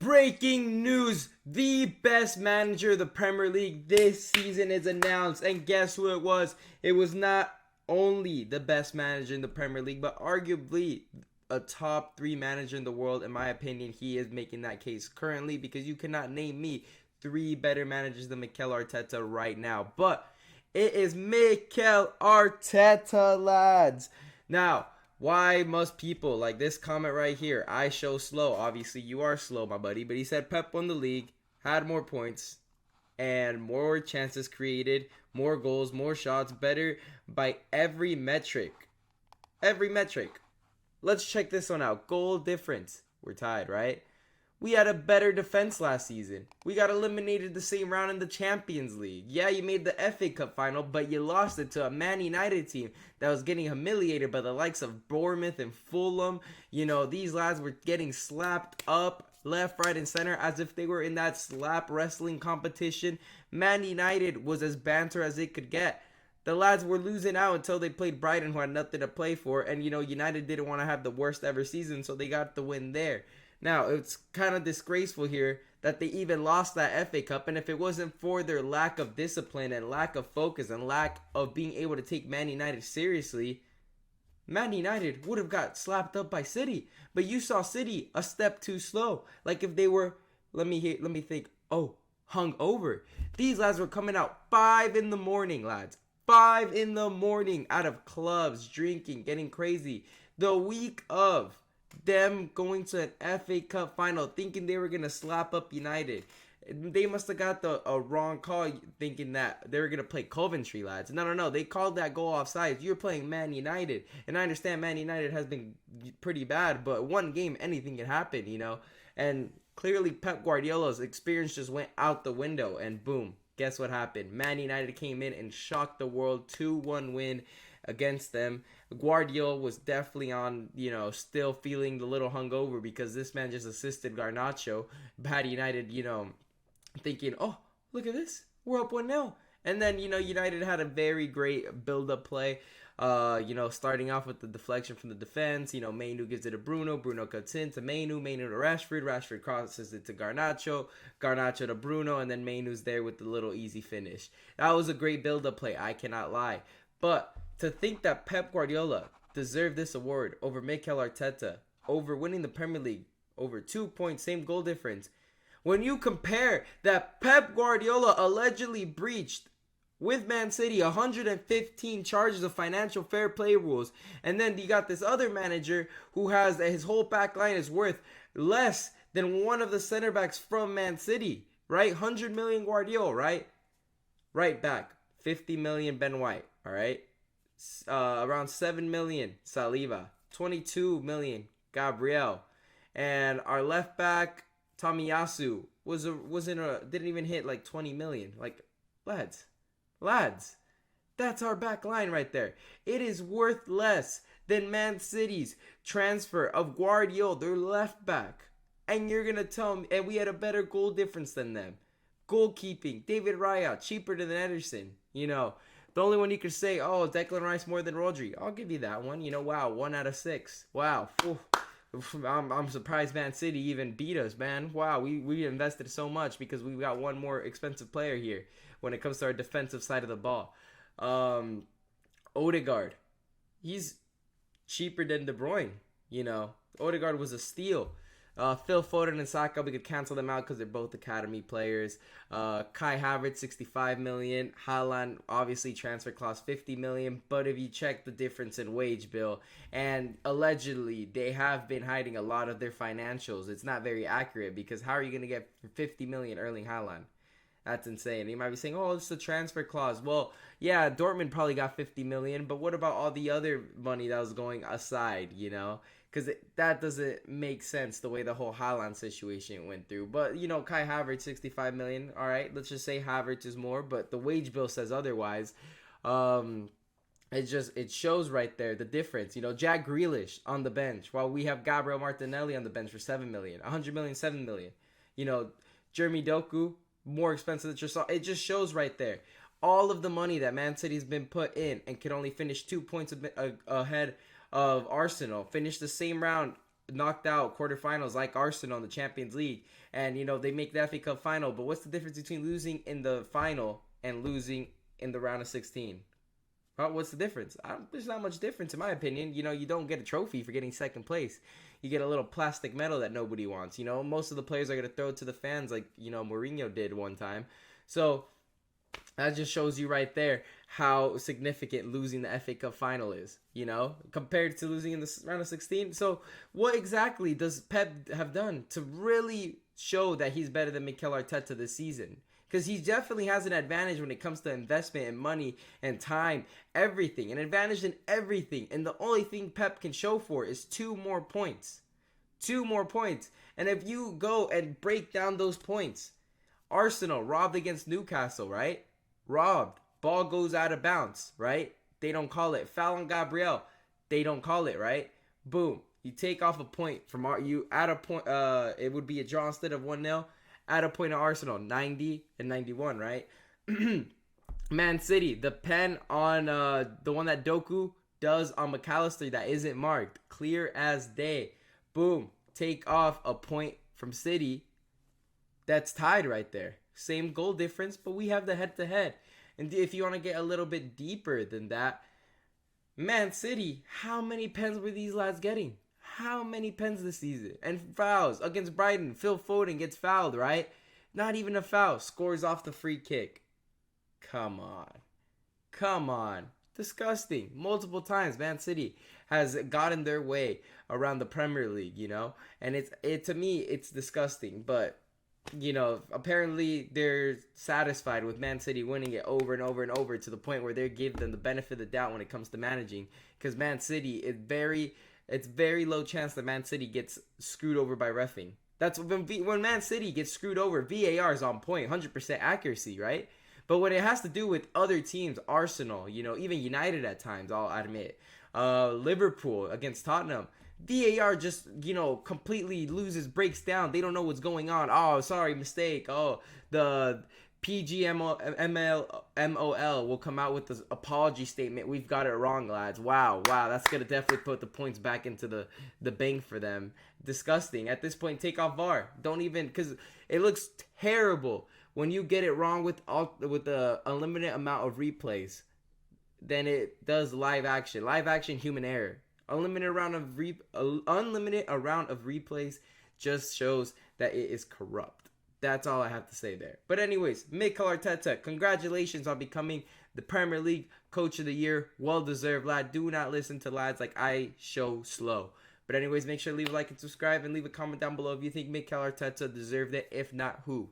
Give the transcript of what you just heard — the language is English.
Breaking news! The best manager of the Premier League this season is announced. And guess who it was? It was not only the best manager in the Premier League, but arguably a top 3 manager in the world. In my opinion, he is making that case currently, because you cannot name me 3 better managers than Mikel Arteta right now. But it is Mikel Arteta, lads. Now, why must people like this comment right here? I show slow. Obviously, you are slow, my buddy. But he said Pep won the league, had more points, and more chances created, more goals, more shots, better by every metric. Every metric. Let's check this one out. Goal difference. We're tied, right? We had a better defense last season. We got eliminated the same round in the Champions League. Yeah, you made the FA Cup final, but you lost it to a Man United team that was getting humiliated by the likes of Bournemouth and Fulham. You know, these lads were getting slapped up left, right, and center as if they were in that slap wrestling competition. Man United was as banter as it could get. The lads were losing out until they played Brighton, who had nothing to play for. And, you know, United didn't want to have the worst ever season, so they got the win there. Now, it's kind of disgraceful here that they even lost that FA Cup, and if it wasn't for their lack of discipline and lack of focus and lack of being able to take Man United seriously, Man United would have got slapped up by City. But you saw City a step too slow. Like if they were, let me think, hung over. These lads were coming out 5 in the morning, lads. 5 in the morning out of clubs, drinking, getting crazy. The week of them going to an FA Cup final, thinking they were going to slap up United. They must have got a wrong call, thinking that they were going to play Coventry, lads. No. They called that goal offside. You're playing Man United. And I understand Man United has been pretty bad, but one game, anything can happen, you know. And clearly Pep Guardiola's experience just went out the window, and boom, guess what happened? Man United came in and shocked the world. 2-1 win against them. Guardiola was definitely on, you know, still feeling the little hungover, because this man just assisted Garnacho. Bad United, you know, thinking, oh, look at this, we're up 1-0. And then, you know, United had a very great build-up play. You know, starting off with the deflection from the defense. You know, Mainu gives it to Bruno. Bruno cuts in to Mainu. Mainu to Rashford. Rashford crosses it to Garnacho. Garnacho to Bruno. And then Mainu's there with the little easy finish. That was a great build-up play, I cannot lie. But to think that Pep Guardiola deserved this award over Mikel Arteta, over winning the Premier League, over 2 points, same goal difference, when you compare that Pep Guardiola allegedly breached with Man City 115 charges of financial fair play rules, and then you got this other manager who has his whole back line is worth less than one of the center backs from Man City, right? 100 million Guardiola, right? Right back, 50 million Ben White, all right? Around 7 million Saliba, 22 million Gabriel, and our left back Tomiyasu didn't even hit like 20 million. Like, lads, that's our back line right there. It is worth less than Man City's transfer of Guardiola, their left back. And you're gonna tell me, and we had a better goal difference than them. Goalkeeping, David Raya, cheaper than Ederson. You know, the only one you could say, oh, Declan Rice more than Rodri. I'll give you that one. You know, wow, 1 out of 6. Wow. I'm surprised Man City even beat us, man. Wow, we invested so much because we got one more expensive player here when it comes to our defensive side of the ball. Odegaard, he's cheaper than De Bruyne. You know, Odegaard was a steal. Phil Foden and Saka, we could cancel them out because they're both academy players. Kai Havertz, 65 million. Haaland, obviously transfer clause 50 million. But if you check the difference in wage bill, and allegedly they have been hiding a lot of their financials, it's not very accurate, because how are you going to get 50 million Erling Haaland? That's insane. You might be saying, oh, it's the transfer clause. Well, yeah, Dortmund probably got 50 million, but what about all the other money that was going aside, you know? Because that doesn't make sense the way the whole Haaland situation went through. But, you know, Kai Havertz, 65 million. All right, let's just say Havertz is more, but the wage bill says otherwise. It shows right there the difference. You know, Jack Grealish on the bench, while we have Gabriel Martinelli on the bench for 7 million. 100 million, 7 million. You know, Jeremy Doku, more expensive than Trossard. It just shows right there. All of the money that Man City's been put in and can only finish 2 points ahead of Arsenal, finished the same round knocked out quarterfinals like Arsenal in the Champions League, and they make the FA Cup final. But what's the difference between losing in the final and losing in the round of 16? What's the difference? There's not much difference in my opinion. You don't get a trophy for getting second place. You get a little plastic medal that nobody wants. Most of the players are going to throw it to the fans like, Mourinho did one time. So that just shows you right there how significant losing the FA Cup final is, compared to losing in the round of 16. So what exactly does Pep have done to really show that he's better than Mikel Arteta this season? Because he definitely has an advantage when it comes to investment and money and time, everything. An advantage in everything. And the only thing Pep can show for is 2 more points. 2 more points. And if you go and break down those points, Arsenal robbed against Newcastle, right? Robbed. Ball goes out of bounds, right? They don't call it. Foul on Gabriel. They don't call it, right? Boom. You take off a point from you add a point. It would be a draw instead of 1-0. Add a point to Arsenal, 90 and 91, right? Man City, the pen on the one that Doku does on McAllister that isn't marked, clear as day. Boom. Take off a point from City. That's tied right there. Same goal difference, but we have the head-to-head. And if you want to get a little bit deeper than that, Man City, how many pens were these lads getting? How many pens this season? And fouls against Brighton. Phil Foden gets fouled, right? Not even a foul. Scores off the free kick. Come on. Come on. Disgusting. Multiple times Man City has gotten their way around the Premier League, And to me, it's disgusting. But, apparently they're satisfied with Man City winning it over and over and over to the point where they give them the benefit of the doubt when it comes to managing. Because Man City is it's very low chance that Man City gets screwed over by reffing. That's when Man City gets screwed over, VAR is on point, 100% accuracy, right? But when it has to do with other teams, Arsenal, even United at times, I'll admit, Liverpool against Tottenham, VAR just, completely breaks down. They don't know what's going on. Oh, sorry, mistake. Oh, the PGMOL will come out with this apology statement. We've got it wrong, lads. Wow. That's going to definitely put the points back into the bank for them. Disgusting. At this point, take off VAR. Don't even, because it looks terrible when you get it wrong with the unlimited amount of replays. Then it does live action. Live action, human error. Unlimited amount of replays just shows that it is corrupt. That's all I have to say there. But anyways, Mikel Arteta, congratulations on becoming the Premier League Coach of the Year. Well-deserved, lad. Do not listen to lads like I show slow. But anyways, make sure to leave a like and subscribe and leave a comment down below if you think Mikel Arteta deserved it. If not, who?